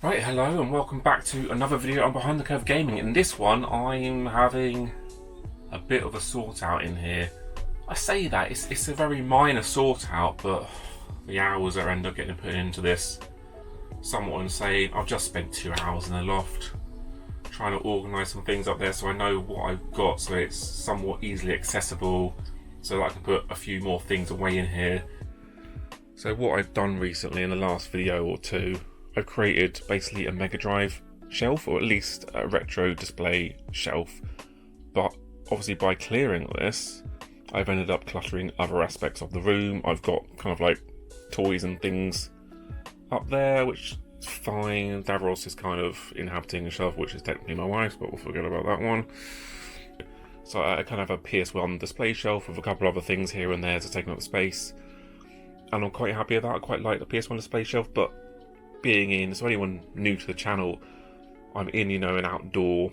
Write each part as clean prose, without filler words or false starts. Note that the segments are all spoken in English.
Right, hello and welcome back to another video on Behind the Curve Gaming. In this one, I'm having a bit of a sort out in here. I say that, it's a very minor sort out, but the hours that end up getting put into this, somewhat insane. I've just spent 2 hours in the loft trying to organise some things up there so I know what I've got, so it's somewhat easily accessible, so that I can put a few more things away in here. So what I've done recently in the last video or two, I've created basically a Mega Drive shelf, or at least a retro display shelf, but obviously by clearing this I've ended up cluttering other aspects of the room. I've got kind of like toys and things up there, which is fine. Davros is kind of inhabiting a shelf, which is technically my wife's, but we'll forget about that one. So I kind of have a PS1 display shelf with a couple other things here and there to take up space, and I'm quite happy with that. I quite like the PS1 display shelf, but being in, so anyone new to the channel, I'm in, an outdoor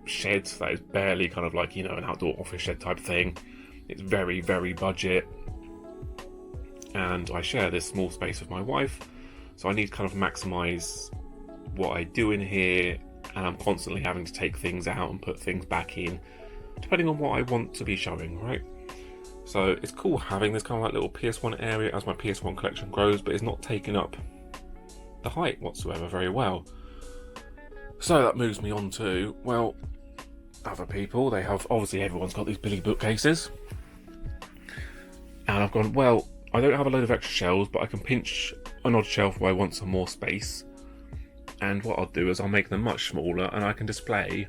shed that is barely kind of like, an outdoor office shed type thing. It's very, very budget, and I share this small space with my wife, so I need to kind of maximize what I do in here, and I'm constantly having to take things out and put things back in, depending on what I want to be showing, right? So it's cool having this kind of like little PS1 area as my PS1 collection grows, but it's not taking up the height whatsoever very well. So that moves me on to, well, other people. They have, obviously everyone's got these Billy bookcases. And I've gone, well, I don't have a load of extra shelves, but I can pinch an odd shelf where I want some more space. And what I'll do is I'll make them much smaller, and I can display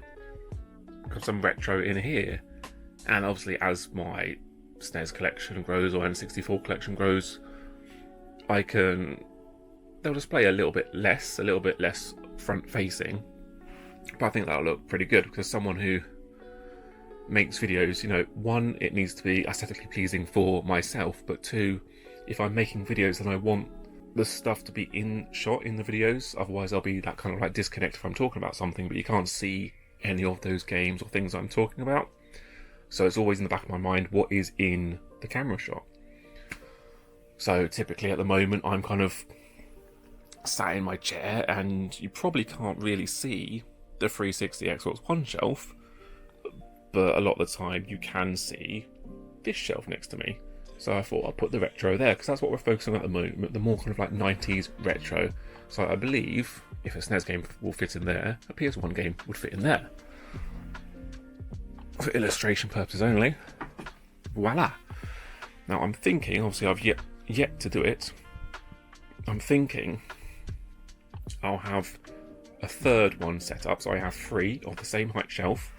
some retro in here. And obviously as my SNES collection grows, or N64 collection grows, they'll display a little bit less front facing, but I think that'll look pretty good, because someone who makes videos, one, it needs to be aesthetically pleasing for myself, but two, if I'm making videos then I want the stuff to be in shot in the videos, otherwise I'll be that kind of like disconnect if I'm talking about something but you can't see any of those games or things I'm talking about. So it's always in the back of my mind what is in the camera shot. So typically at the moment I'm kind of sat in my chair, and you probably can't really see the 360 Xbox One shelf, but a lot of the time you can see this shelf next to me. So I thought I'll put the retro there, because that's what we're focusing on at the moment, the more kind of like 90s retro. So I believe if a SNES game will fit in there, a PS1 game would fit in there. For illustration purposes only. Voila. Now I'm thinking, obviously I've yet to do it, I'm thinking I'll have a third one set up, so I have 3 of the same height shelf,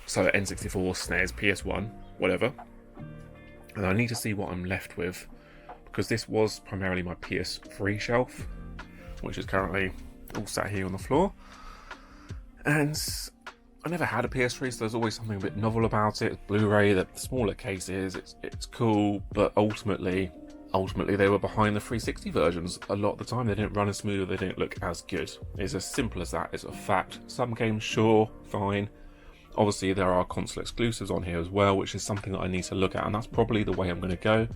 so N64, SNES, PS1, whatever, and I need to see what I'm left with, because this was primarily my PS3 shelf, which is currently all sat here on the floor, and I never had a PS3, so there's always something a bit novel about it. It's Blu-ray, the smaller cases, it's cool, but ultimately they were behind the 360 versions. A lot of the time they didn't run as smooth, they didn't look as good. It's as simple as that, it's a fact. Some games, sure, fine. Obviously there are console exclusives on here as well, which is something that I need to look at, and that's probably the way I'm going to go.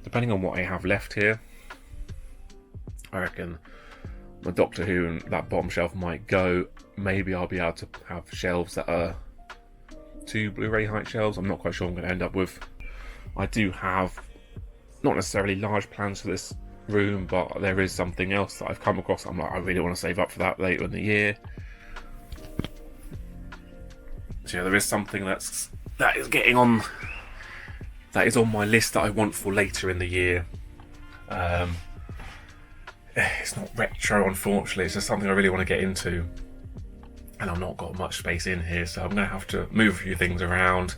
Depending on what I have left here, I reckon my Doctor Who and that bottom shelf might go. Maybe I'll be able to have shelves that are 2 Blu-ray height shelves. I'm not quite sure what I'm going to end up with. I do have not necessarily large plans for this room, but there is something else that I've come across. I'm like, I really want to save up for that later in the year. So yeah, there is something that is on my list that I want for later in the year. It's not retro, unfortunately, it's just something I really want to get into, and I've not got much space in here, so I'm going to have to move a few things around.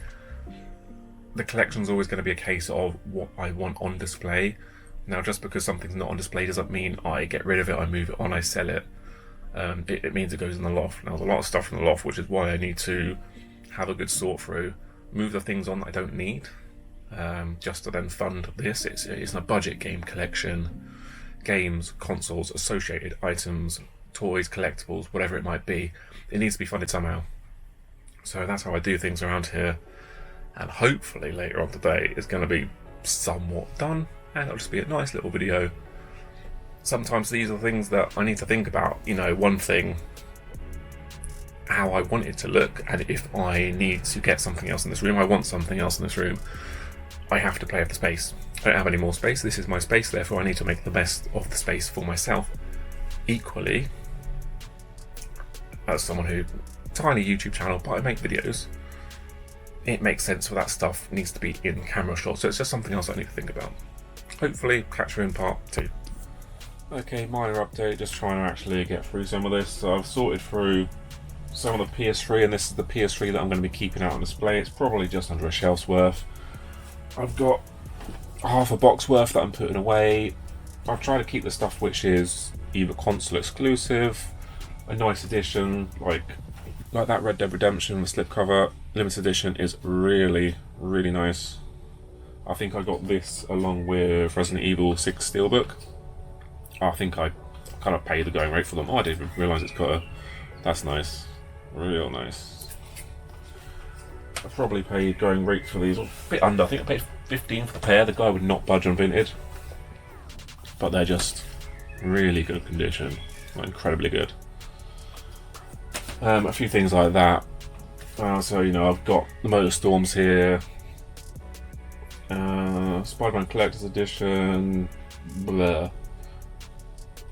The collection's always going to be a case of what I want on display. Now, just because something's not on display doesn't mean I get rid of it, I move it on, I sell it. It means it goes in the loft. Now, there's a lot of stuff in the loft, which is why I need to have a good sort through, move the things on that I don't need, just to then fund this. It's a budget game collection. Games, consoles, associated items, toys, collectibles, whatever it might be, it needs to be funded somehow. So that's how I do things around here, and hopefully later on today it's going to be somewhat done, and it'll just be a nice little video sometimes these are things that I need to think about. You know, one thing, how I want it to look, and if I need to get something else in this room, I want something else in this room, I have to play with the space. I don't have any more space. This is my space, therefore I need to make the best of the space for myself. Equally, as someone who, tiny YouTube channel, but I make videos, it makes sense for that stuff needs to be in camera shots, so it's just something else I need to think about. Hopefully catch you in part 2. Okay, minor update, just trying to actually get through some of this. So I've sorted through some of the PS3, and this is the PS3 that I'm going to be keeping out on display. It's probably just under a shelf's worth. I've got half a box worth that I'm putting away. I've tried to keep the stuff which is either console exclusive, a nice edition, like that Red Dead Redemption, the slipcover limited edition is really, really nice. I think I got this along with Resident Evil 6 Steelbook. I think I kind of paid the going rate for them. Oh, I didn't realise it's got a... That's nice. Real nice. I probably paid going rate for these, a bit under. I think I paid 15 for the pair. The guy would not budge on vintage. But they're just really good condition. Like, incredibly good. A few things like that. So, you know, I've got the Motorstorms here. Spider-Man Collector's Edition. Blah.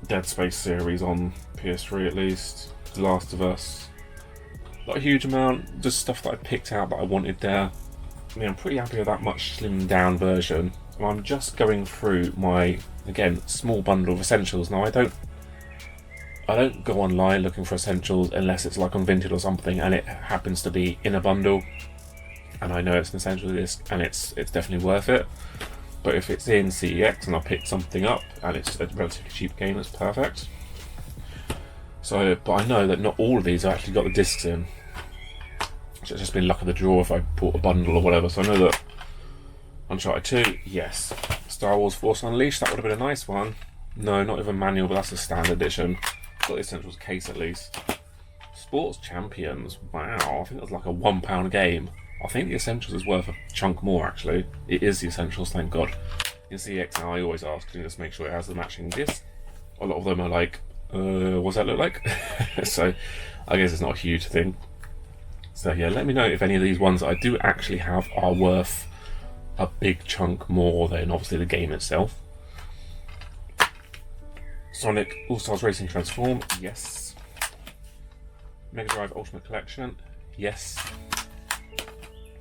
Dead Space series on PS3 at least. The Last of Us. Not a huge amount, just stuff that I picked out that I wanted there. I mean, I'm pretty happy with that much slimmed down version. And I'm just going through my, again, small bundle of essentials. Now I don't go online looking for essentials unless it's like on Vinted or something and it happens to be in a bundle and I know it's an essential disc and it's definitely worth it. But if it's in CEX and I pick something up and it's a relatively cheap game, it's perfect. So, but I know that not all of these have actually got the discs in. So it's just been luck of the draw if I bought a bundle or whatever. So I know that Uncharted 2, yes. Star Wars Force Unleashed, that would have been a nice one. No, not even manual, but that's a standard edition. Got the Essentials case at least. Sports Champions, wow, I think that's like a £1 game. I think the Essentials is worth a chunk more actually. It is the Essentials, thank God. In CX now I always ask to just make sure it has the matching disc. A lot of them are like, what does that look like? So I guess it's not a huge thing. So yeah, let me know if any of these ones that I do actually have are worth a big chunk more than obviously the game itself. Sonic All-Stars Racing Transform, yes. Mega Drive Ultimate Collection, yes.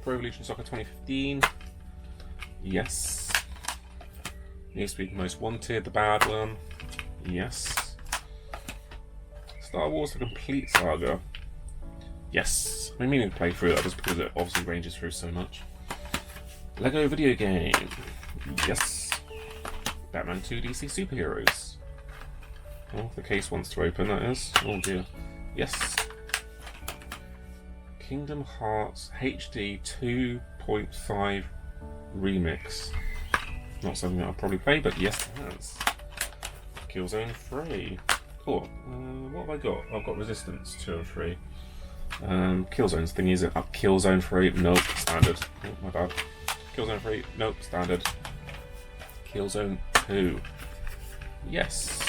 Pro Evolution Soccer 2015, yes. Need Speed Most Wanted, the bad one, yes. Star Wars The Complete Saga, yes. I've been meaning to play through that just because it obviously ranges through so much. Lego Video Game, yes. Batman 2 DC Superheroes. Oh, the case wants to open, that is. Oh dear. Yes. Kingdom Hearts HD 2.5 Remix. Not something that I'll probably play, but yes it has. Killzone 3. Cool. What have I got? I've got Resistance 2 and 3. Killzone's thing is it up Killzone 3? Nope, standard. Oh, my bad. Killzone 3? Nope, standard. Killzone 2. Yes.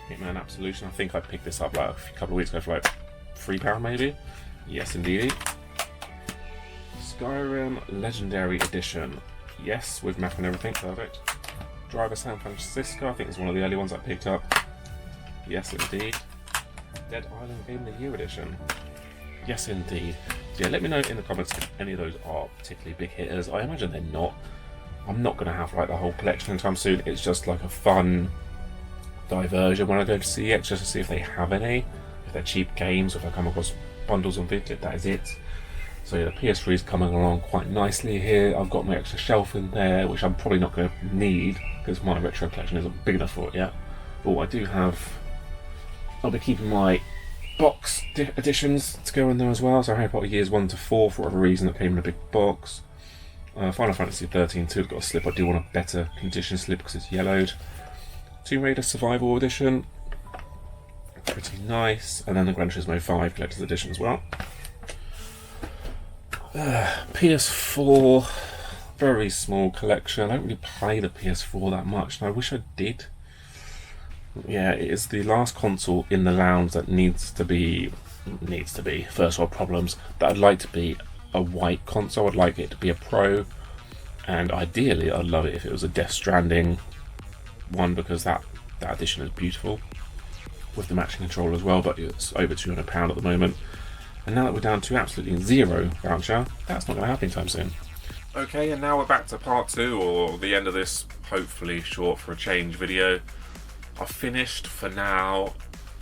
Hitman Absolution. I think I picked this up like a couple of weeks ago for like £3 maybe. Yes, indeed. Skyrim Legendary Edition. Yes, with map and everything. Perfect. Driver San Francisco. I think it's one of the early ones I picked up. Yes, indeed. Dead Island Game of the Year Edition. Yes, indeed. So yeah, let me know in the comments if any of those are particularly big hitters. I imagine they're not. I'm not going to have like the whole collection anytime soon. It's just like a fun diversion when I go to CX just to see if they have any, if they're cheap games, or if I come across bundles on Vinted. That is it. So yeah, the PS3 is coming along quite nicely here. I've got my extra shelf in there, which I'm probably not going to need because my retro collection isn't big enough for it yet. But I do have, I'll be keeping my box editions to go in there as well. So Harry Potter Years 1 to 4 for whatever reason that came in a big box. Final Fantasy 13 too, got a slip. I do want a better condition slip because it's yellowed. Tomb Raider Survival Edition, pretty nice, and then the Gran Turismo 5 Collector's Edition as well. PS4, very small collection. I don't really play the PS4 that much, and I wish I did. Yeah, it is the last console in the lounge that needs to be first world problems. That I'd like to be a white console. I'd like it to be a Pro, and ideally, I'd love it if it was a Death Stranding one, because that edition is beautiful with the matching controller as well. But it's over £200 at the moment, and now that we're down to absolutely zero voucher, that's not going to happen anytime soon. Okay, and now we're back to part 2, or the end of this hopefully short for a change video. I've finished for now.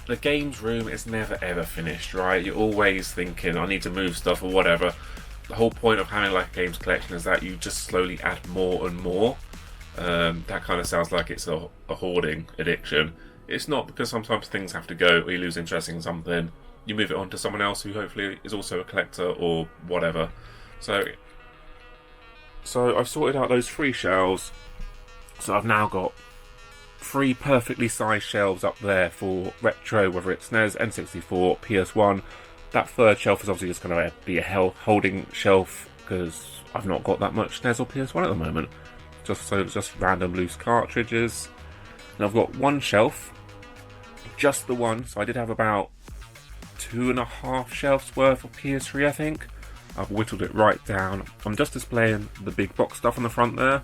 The games room is never ever finished, right? You're always thinking, I need to move stuff or whatever. The whole point of having like a games collection is that you just slowly add more and more. That kind of sounds like it's a hoarding addiction. It's not, because sometimes things have to go, or you lose interest in something. You move it on to someone else who hopefully is also a collector or whatever. So I've sorted out those 3 shelves. So I've now got 3 perfectly sized shelves up there for retro, whether it's SNES, N64, PS1. That third shelf is obviously just going to be a holding shelf, because I've not got that much SNES or PS1 at the moment. Just random loose cartridges. And I've got 1 shelf, just the one. So I did have about 2.5 shelves worth of PS3, I think. I've whittled it right down. I'm just displaying the big box stuff on the front there.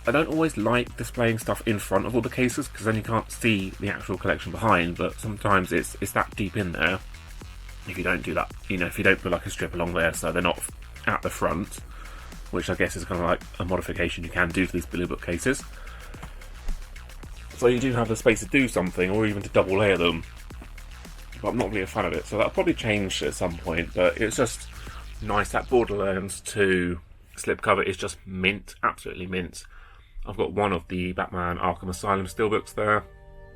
I don't always like displaying stuff in front of all the cases, because then you can't see the actual collection behind, but sometimes it's that deep in there. If you don't do that, if you don't put like a strip along there so they're not at the front, which I guess is kind of like a modification you can do to these billy bookcases. So you do have the space to do something, or even to double layer them, but I'm not really a fan of it, so that'll probably change at some point. But it's just nice. That Borderlands 2 slipcover is just mint, absolutely mint. I've got one of the Batman Arkham Asylum steelbooks there,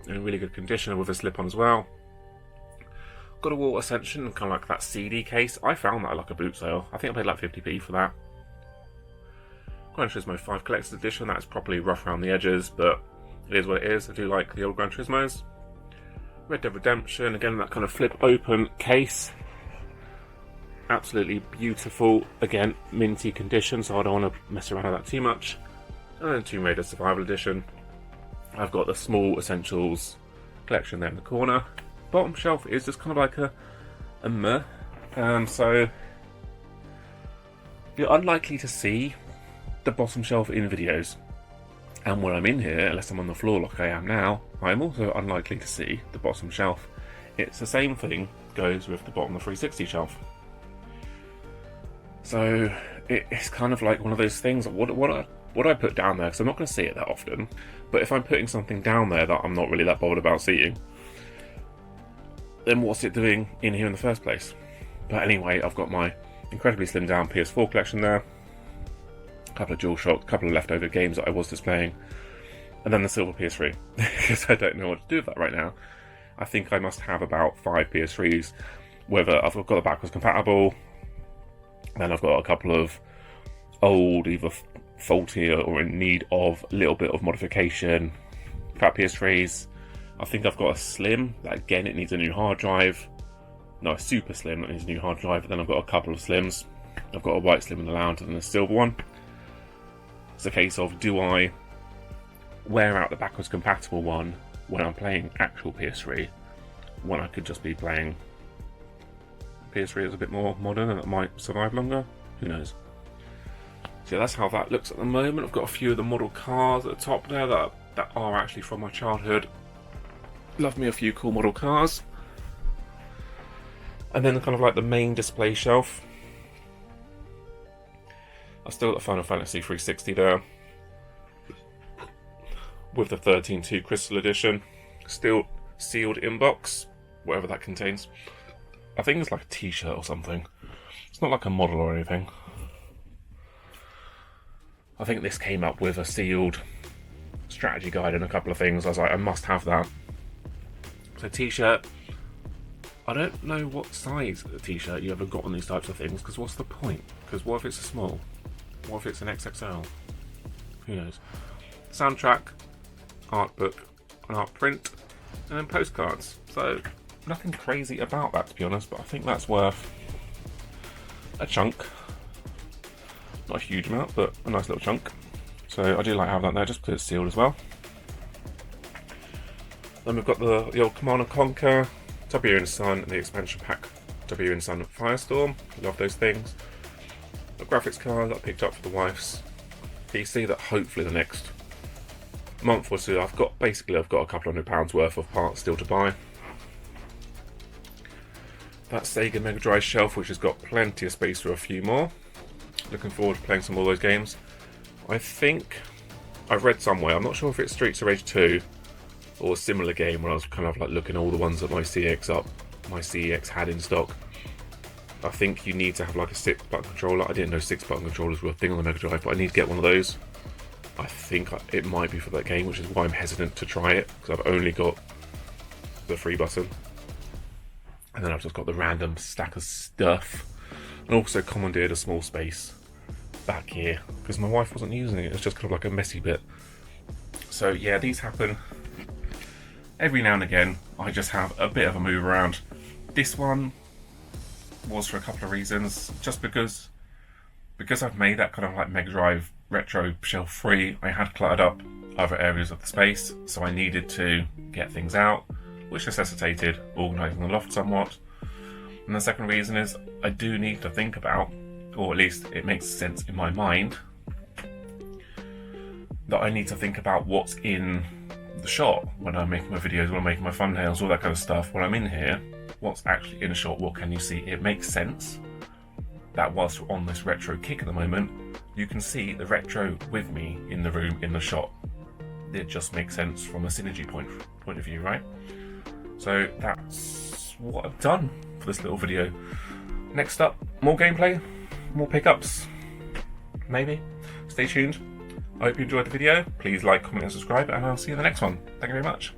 in really good condition with a slip-on as well. God of War Ascension, kind of like that CD case. I found that at like a boot sale. I think I paid like 50p for that. Gran Turismo 5 Collector's Edition, that's properly rough around the edges, but it is what it is. I do like the old Gran Turismos. Red Dead Redemption, again, that kind of flip open case. Absolutely beautiful. Again, minty condition, so I don't want to mess around with that too much. And then Tomb Raider Survival Edition. I've got the small essentials collection there in the corner. Bottom shelf is just kind of like a meh. So you're unlikely to see the bottom shelf in videos. And when I'm in here, unless I'm on the floor like I am now, I'm also unlikely to see the bottom shelf. It's the same thing goes with the bottom of the 360 shelf. So it's kind of like one of those things. What do I put down there? Because I'm not going to see it that often. But if I'm putting something down there that I'm not really that bothered about seeing, then what's it doing in here in the first place? But anyway, I've got my incredibly slimmed down PS4 collection there. A couple of DualShock, a couple of leftover games that I was displaying. And then the silver PS3. Because I don't know what to do with that right now. I think I must have about 5 PS3s. Whether I've got the backwards compatible. Then I've got a couple of old, either faulty or in need of a little bit of modification fat PS3s. I think I've got a slim that, again, it needs a new hard drive. No, a super slim that needs a new hard drive. Then I've got a couple of slims. I've got a white slim in the lounge and a silver one. It's a case of, do I wear out the backwards compatible one when I'm playing actual PS3, when I could just be playing PS3 that's a bit more modern and that might survive longer? Who knows? So that's how that looks at the moment. I've got a few of the model cars at the top there that are actually from my childhood. Love me a few cool model cars. And then kind of like the main display shelf. I've still got the Final Fantasy 360 there. With the 13.2 Crystal Edition. Still sealed inbox. Whatever that contains. I think it's like a t-shirt or something. It's not like a model or anything. I think this came up with a sealed strategy guide and a couple of things. I was like, I must have that. So t-shirt. I don't know what size t-shirt you ever got on these types of things, because what's the point? Because what if it's a small? What if it's an XXL? Who knows? Soundtrack, art book, an art print, and then postcards. So nothing crazy about that, to be honest, but I think that's worth a chunk. Not a huge amount, but a nice little chunk. So I do like having that there just because it's sealed as well. Then we've got the old Command & Conquer, W and Sun, and the expansion pack W and Sun Firestorm. Love those things. A graphics card that I picked up for the wife's PC that hopefully the next month or two I've got a couple £100 worth of parts still to buy. That Sega Mega Drive shelf, which has got plenty of space for a few more. Looking forward to playing some more of those games. I think I've read somewhere, I'm not sure if it's Streets of Rage 2 or a similar game, where I was kind of like looking at all the ones that my CEX had in stock. I think you need to have like a 6-button controller. I didn't know 6-button controllers were a thing on the Mega Drive, but I need to get one of those. I think it might be for that game, which is why I'm hesitant to try it, because I've only got the 3 button. And then I've just got the random stack of stuff. And also commandeered a small space back here, because my wife wasn't using it. It's just kind of like a messy bit. So yeah, these happen every now and again. I just have a bit of a move around. This one was for a couple of reasons. Just because I've made that kind of like Mega Drive retro shelf free, I had cluttered up other areas of the space, so I needed to get things out, which necessitated organising the loft somewhat. And the second reason is I do need to think about, or at least it makes sense in my mind, that I need to think about what's in the shot when I'm making my videos, when I'm making my thumbnails, all that kind of stuff. When I'm in here, what's actually in a shot, what can you see? It makes sense that whilst we're on this retro kick at the moment, you can see the retro with me in the room, in the shot. It just makes sense from a synergy point of view, right? So that's what I've done for this little video. Next up, more gameplay, more pickups, maybe. Stay tuned. I hope you enjoyed the video. Please like, comment and subscribe, and I'll see you in the next one. Thank you very much.